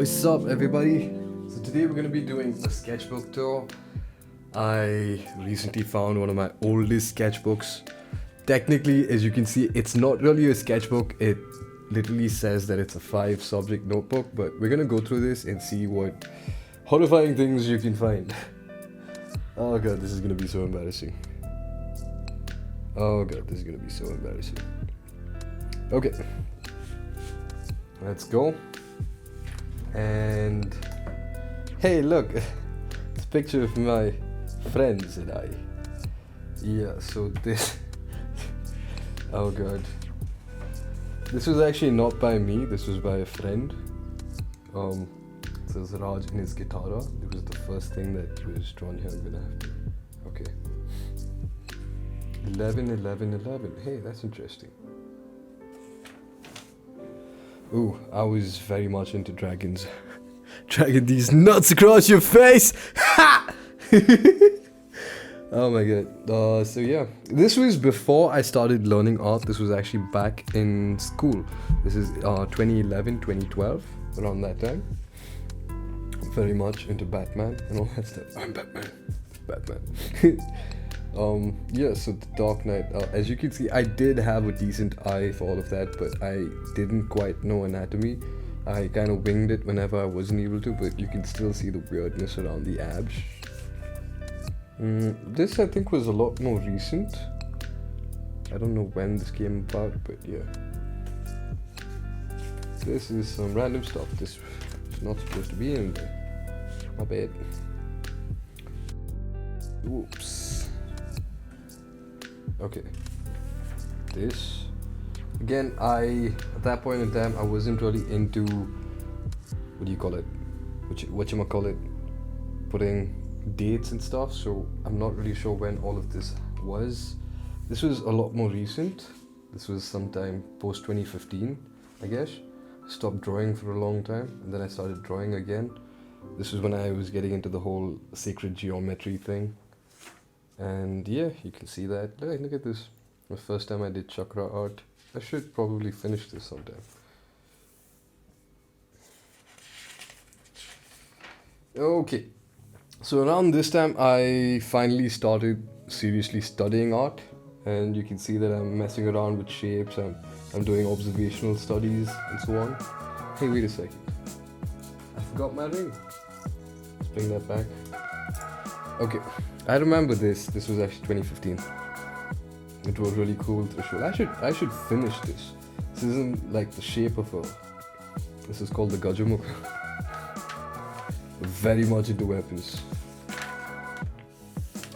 What's up, everybody? So today we're going to be doing a sketchbook tour. I recently found one of my oldest sketchbooks. Technically, as you can see, it's not really a sketchbook. It literally says that it's a 5-subject notebook, but we're going to go through this and see what horrifying things you can find. Oh god, this is going to be so embarrassing. Oh god, this is going to be so embarrassing. Okay, let's go. And hey, look, it's a picture of my friends and I. Yeah, so this oh god, this was actually not by me, this was by a friend. This is Raj and his guitar. It was the first thing that was drawn here. I'm gonna have to, okay, 11 11 11. Hey, that's interesting. Ooh, I was very much into dragons. Dragging these nuts across your face! Ha! Oh my god. So yeah, this was before I started learning art. This was actually back in school. This is 2011, 2012, around that time. Very much into Batman and all that stuff. I'm Batman. Yeah, so the Dark Knight, as you can see, I did have a decent eye for all of that, but I didn't quite know anatomy. I kind of winged it whenever I wasn't able to, but you can still see the weirdness around the abs. This I think was a lot more recent. I don't know when this came about, but yeah. This is some random stuff. This is not supposed to be in there. My bad. Whoops. Okay, this again, at that point in time I wasn't really into, what do you call it, whatchamacallit, putting dates and stuff, so I'm not really sure when all of this was. This was a lot more recent. This was sometime post 2015, I guess. I stopped drawing for a long time and then I started drawing again. This was when I was getting into the whole sacred geometry thing. And yeah, you can see that. Hey, look at this. The first time I did chakra art. I should probably finish this sometime. Okay, so around this time I finally started seriously studying art, and you can see that I'm messing around with shapes. I'm doing observational studies and so on. Hey, wait a second. I forgot my ring. Let's bring that back. Okay, I remember this. This was actually 2015. It was really cool to show. I should finish this. This isn't like the shape of a. This is called the Gajamukh. Very much into weapons.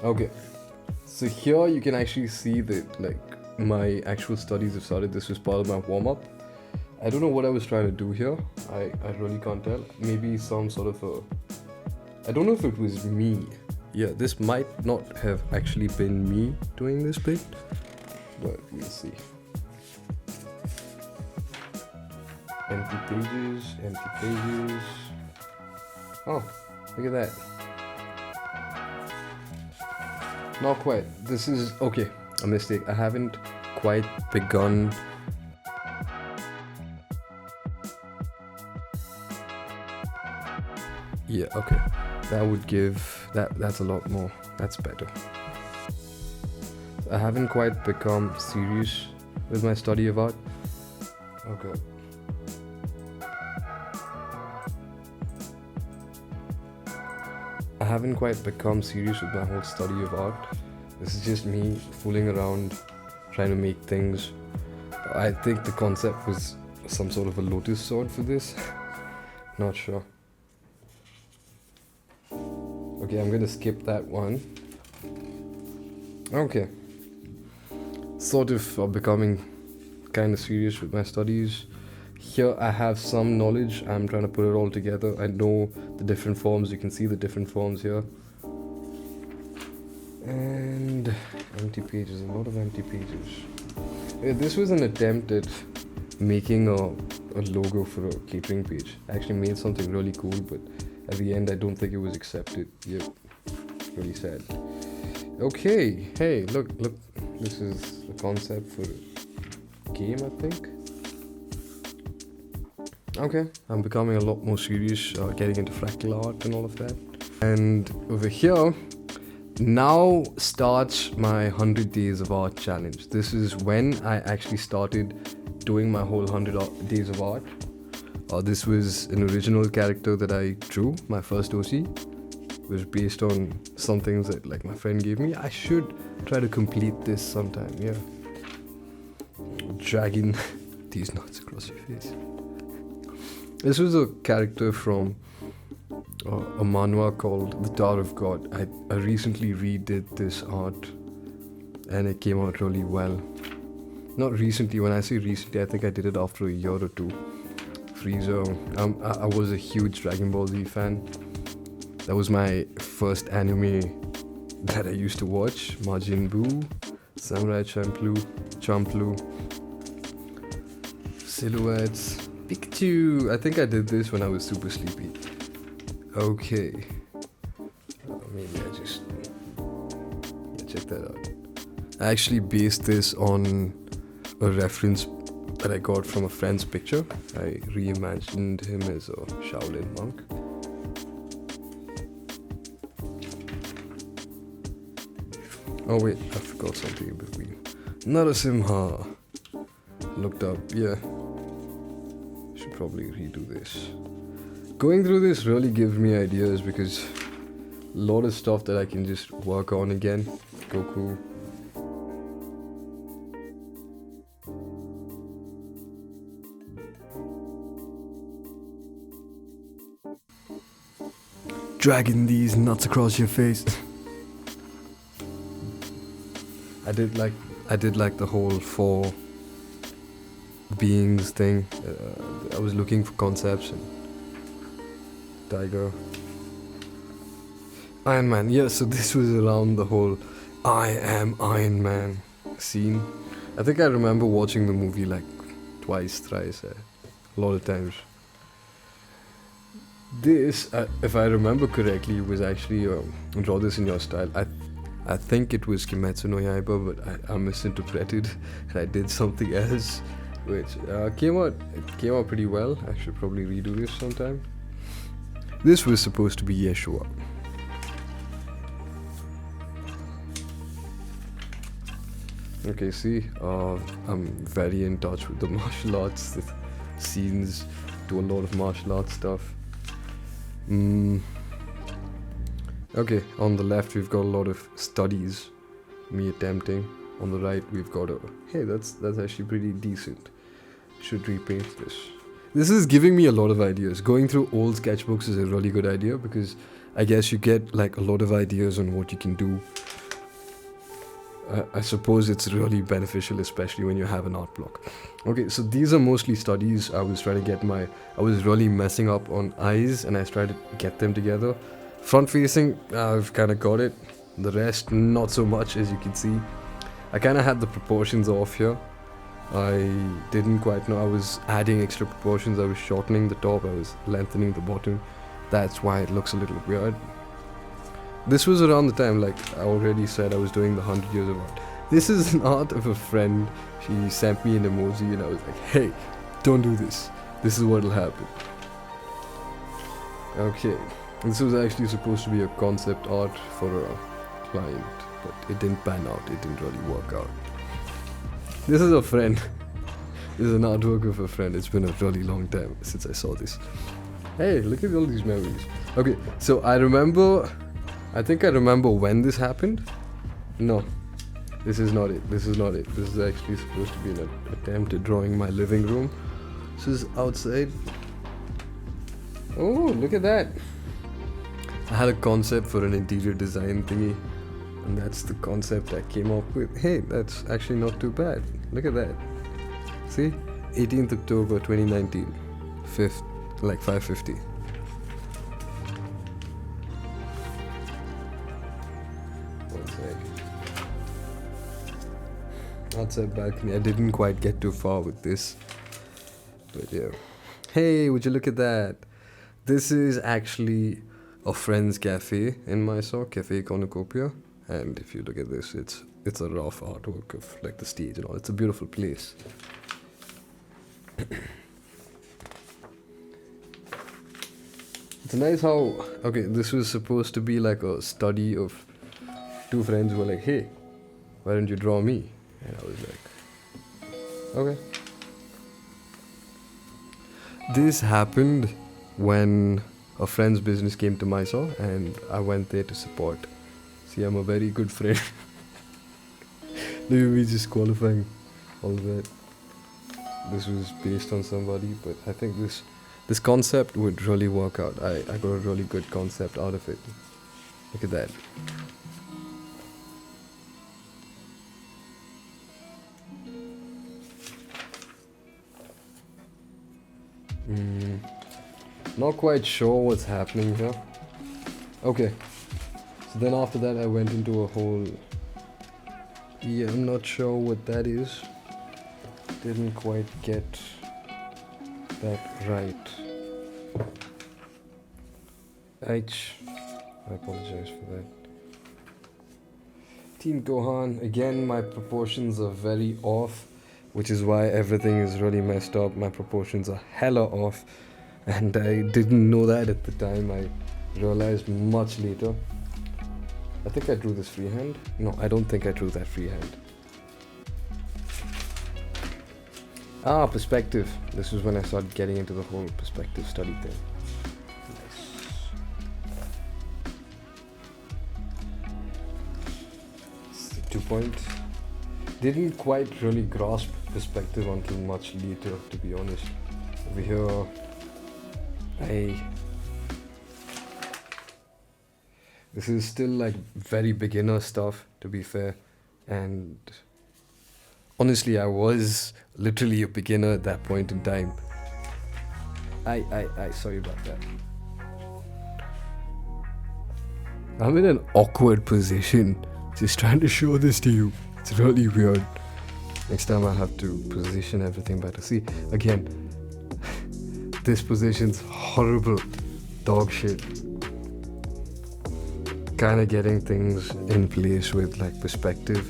Okay, so here you can actually see that like my actual studies have started. This was part of my warm up. I don't know what I was trying to do here. I really can't tell. Maybe some sort of a. I don't know if it was me. Yeah, this might not have actually been me doing this bit, but we'll see. Empty pages, empty pages. Oh, look at that. Not quite. This is, okay, a mistake. I haven't quite begun. Yeah, okay. That would give, that's a lot more, that's better. I haven't quite become serious with my study of art. Okay. I haven't quite become serious with my whole study of art. This is just me fooling around, trying to make things. I think the concept was some sort of a lotus sword for this. Not sure. Okay, I'm gonna skip that one. Okay. Sort of becoming kind of serious with my studies. Here I have some knowledge. I'm trying to put it all together. I know the different forms. You can see the different forms here. And empty pages, a lot of empty pages. Yeah, this was an attempt at making a logo for a catering page. I actually made something really cool, but at the end I don't think it was accepted. Yep, really sad. Okay, hey, look, this is a concept for a game, I think. Okay, I'm becoming a lot more serious, getting into fractal art and all of that. And over here, now starts my 100 days of art challenge. This is when I actually started doing my whole 100 days of art. This was an original character that I drew, my first OC. It was based on some things that like my friend gave me. I should try to complete this sometime, yeah. Dragging these nuts across your face. This was a character from a manhwa called The Tower of God. I recently redid this art and it came out really well. Not recently, when I say recently, I think I did it after a year or two. Frieza. I was a huge Dragon Ball Z fan. That was my first anime that I used to watch. Majin Buu, Samurai Champloo, Silhouettes, Pikachu. I think I did this when I was super sleepy. Okay. Maybe I just... Yeah, check that out. I actually based this on a reference that I got from a friend's picture. I reimagined him as a Shaolin monk. Oh wait, I forgot something in between. Narasimha. Looked up, yeah. Should probably redo this. Going through this really gives me ideas because a lot of stuff that I can just work on again. Goku. Dragging these nuts across your face. I did like the whole 4 beings thing. I was looking for concepts and Tiger. Iron Man, yeah, so this was around the whole I am Iron Man scene. I think I remember watching the movie like twice, thrice, a lot of times. This, if I remember correctly, was actually draw this in your style. I think it was Kimetsu no Yaiba, but I misinterpreted and I did something else, which came out pretty well. I should probably redo this sometime. This was supposed to be Yeshua. Okay, see, I'm very in touch with the martial arts scenes, do a lot of martial arts stuff. Okay, on the left we've got a lot of studies, me attempting. On the right we've got hey, that's actually pretty decent. Should repaint this. This is giving me a lot of ideas. Going through old sketchbooks is a really good idea because I guess you get like a lot of ideas on what you can do. I suppose it's really beneficial, especially when you have an art block. Okay, so these are mostly studies. I was really messing up on eyes and I tried to get them together. Front facing, I've kind of got it. The rest, not so much, as you can see. I kind of had the proportions off here. I didn't quite know. I was adding extra proportions. I was shortening the top. I was lengthening the bottom. That's why it looks a little weird. This was around the time, like I already said, I was doing the 100 years of art. This is an art of a friend. She sent me an emoji and I was like, hey, don't do this. This is what'll happen. Okay. This was actually supposed to be a concept art for a client, but it didn't pan out. It didn't really work out. This is a friend. This is an artwork of a friend. It's been a really long time since I saw this. Hey, look at all these memories. Okay, so I think I remember when this happened. No, this is not it. This is not it. This is actually supposed to be an attempt at drawing my living room. This is outside. Oh, look at that. I had a concept for an interior design thingy, and that's the concept I came up with. Hey, that's actually not too bad. Look at that. See? 18th October 2019. 5:50. Outside balcony. I didn't quite get too far with this, but yeah. Hey, would you look at that? This is actually a friend's cafe in Mysore, Cafe Cornucopia, and if you look at this, it's a rough artwork of like the stage and all. It's a beautiful place. It's nice how, okay, this was supposed to be like a study of two friends who were like, hey, why don't you draw me? And I was like, okay. This happened when a friend's business came to Mysore and I went there to support. See, I'm a very good friend. Look at me just qualifying all of that. This was based on somebody, but I think this concept would really work out. I got a really good concept out of it. Look at that. Not quite sure what's happening here. Okay. So then after that I went into a whole... Yeah, I'm not sure what that is. Didn't quite get that right. I apologize for that. Team Gohan, again my proportions are very off, which is why everything is really messed up. My proportions are hella off, and I didn't know that at the time. I realized much later. I think I drew this freehand. No, I don't think I drew that freehand. Ah, perspective. This was when I started getting into the whole perspective study thing. Nice. It's the 2 point. Didn't quite really grasp perspective until much later, to be honest. Over here, this is still like very beginner stuff, to be fair, and honestly I was literally a beginner at that point in time. I sorry about that. I'm in an awkward position just trying to show this to you. It's really weird. Next time I have to position everything better. See, again, this position's horrible. Dog shit. Kinda getting things in place with like perspective,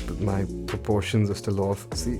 but my proportions are still off. See,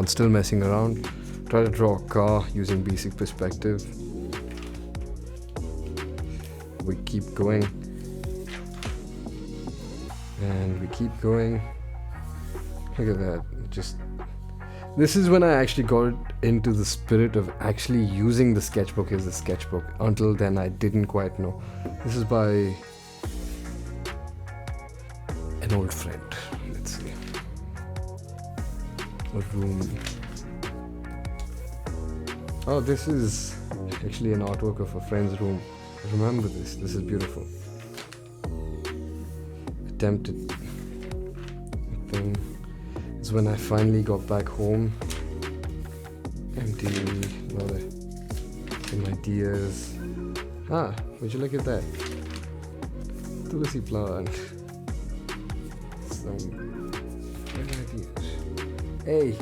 still messing around. Try to draw a car using basic perspective. We keep going. And we keep going. Look at that. This is when I actually got into the spirit of actually using the sketchbook as a sketchbook. Until then I didn't quite know. This is by an old friend. Let's see. A room. Oh, this is actually an artwork of a friend's room. Remember this. This is beautiful. Attempted thing. It's when I finally got back home. Empty. Some ideas. Ah, would you look at that? Tulsi plant. Some ideas. Hey,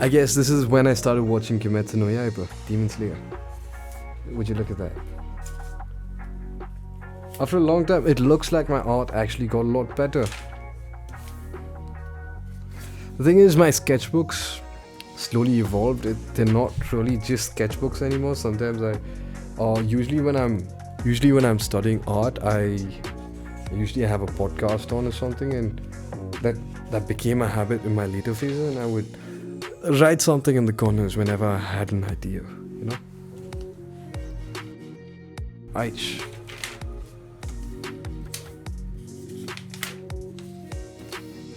I guess this is when I started watching Kimetsu no Yaiba, Demon Slayer. Would you look at that? After a long time, it looks like my art actually got a lot better. The thing is, my sketchbooks slowly evolved. They're not really just sketchbooks anymore. Sometimes usually when I'm studying art, I usually have a podcast on or something, and that became a habit in my later phases, and I would write something in the corners whenever I had an idea, you know? Aich.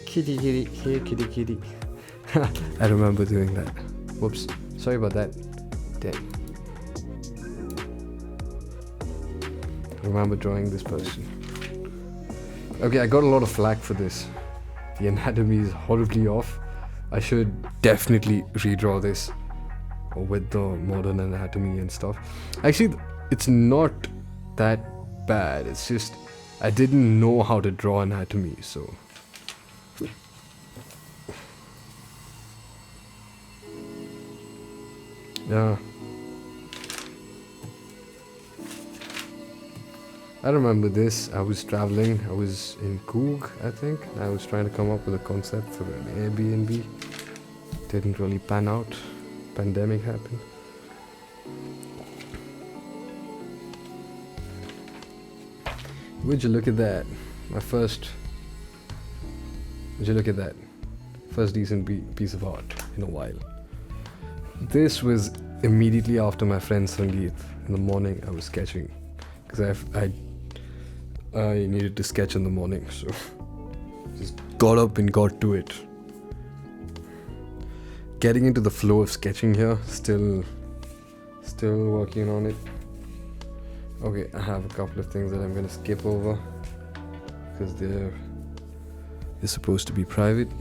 Kitty, kitty, here, kitty, kitty. I remember doing that. Whoops, sorry about that. Damn. I remember drawing this person. Okay, I got a lot of flack for this. The anatomy is horribly off. I should definitely redraw this with the modern anatomy and stuff. Actually, it's not that bad. It's just I didn't know how to draw anatomy, so. Yeah. I remember this. I was traveling. I was in Coog, I think. I was trying to come up with a concept for an Airbnb. Didn't really pan out. Pandemic happened. Would you look at that? Would you look at that? First decent piece of art in a while. This was immediately after my friend Sangeet. In the morning I was sketching because I needed to sketch in the morning, so just got up and got to it. Getting into the flow of sketching here, still working on it. Okay, I have a couple of things that I'm gonna skip over because they're supposed to be private.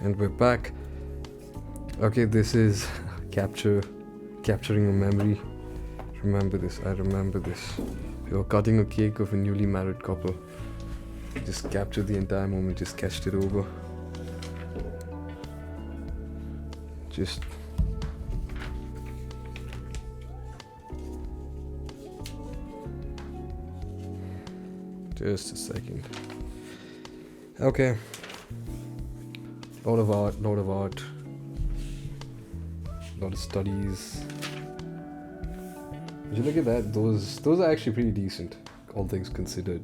And we're back. Okay, this is capturing a memory. Remember this, I remember this. We were cutting a cake of a newly married couple. Just captured the entire moment, just sketched it over. Just a second. Okay. Lot of art, lot of studies. Did you look at that? Those are actually pretty decent, all things considered.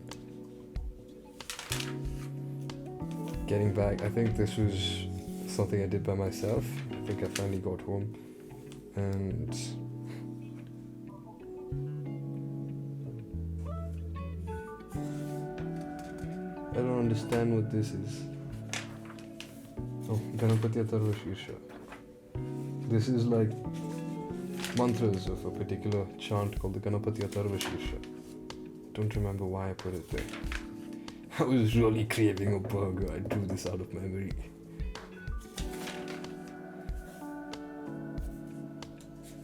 Getting back, I think this was something I did by myself. I think I finally got home and I don't understand what this is. Oh, Ganapati Atharva Shirsha. This is like mantras of a particular chant called the Ganapati Atharva Shirsha. Don't remember why I put it there. I was really craving a burger. I drew this out of memory.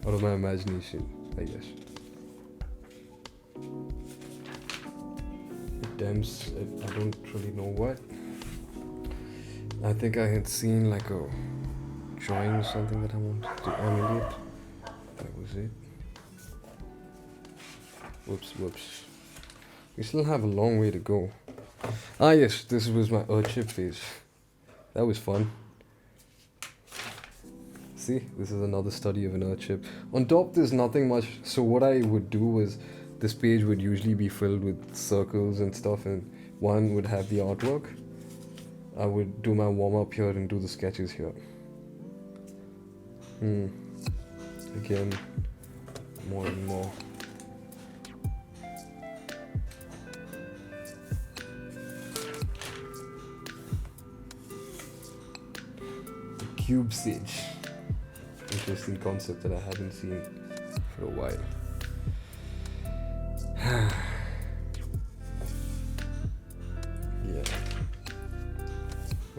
Out of my imagination, I guess. Attempts, I don't really know what. I think I had seen like a drawing or something that I wanted to emulate. That was it. Whoops. We still have a long way to go. Ah yes, this was my chip phase. That was fun. See, this is another study of an chip. On top there's nothing much, so what I would do was this page would usually be filled with circles and stuff, and one would have the artwork. I would do my warm-up here and do the sketches here. Again, more and more. The cube stage. Interesting concept that I haven't seen for a while. Yeah.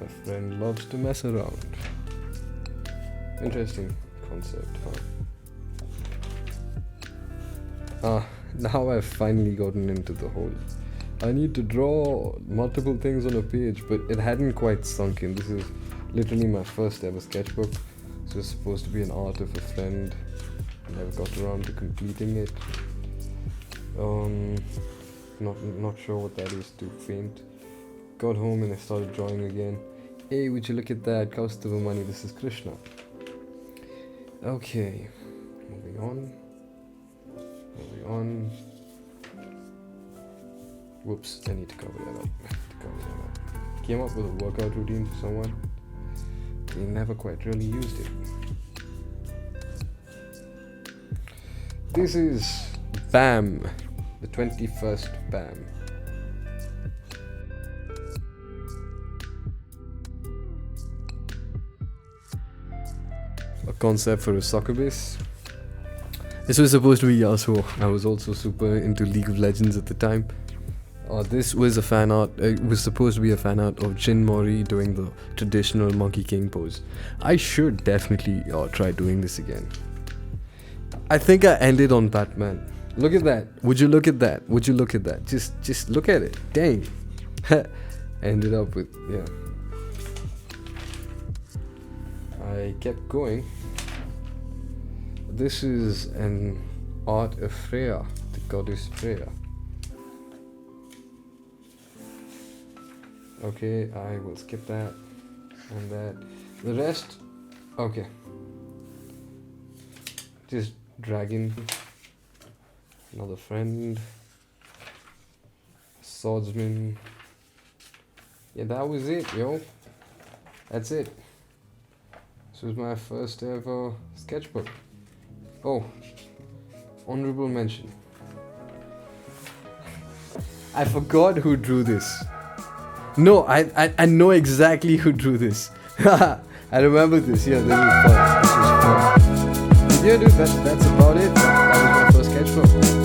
My friend loves to mess around. Interesting concept, huh? Now I've finally gotten into the whole. I need to draw multiple things on a page, but it hadn't quite sunk in. This is literally my first ever sketchbook. So it's supposed to be an art of a friend. I never got around to completing it. Not sure what that is, too faint. Got home and I started drawing again. Hey, would you look at that? Kaustava money, this is Krishna. Okay, moving on. Whoops, I need to cover that up. Came up with a workout routine for someone. They never quite really used it. This is BAM, the 21st BAM. A concept for a soccer base. This was supposed to be also, I was also super into League of Legends at the time. This was a fan art, it was supposed to be a fan art of Jin Mori doing the traditional Monkey King pose. I should definitely try doing this again. I think I ended on Batman. Look at that. Would you look at that? Would you look at that? Just look at it. Dang. Ended up with, yeah. I kept going. This is an art of Freya, the goddess Freya. Okay, I will skip that and that. The rest, okay. Just dragon, another friend. swordsman. Yeah, that was it, yo. That's it. This was my first ever sketchbook. Oh, honorable mention. I forgot who drew this. No, I know exactly who drew this. I remember this. Yeah, this was fun. This was fun. Yeah, dude, that's about it. That was my first sketchbook.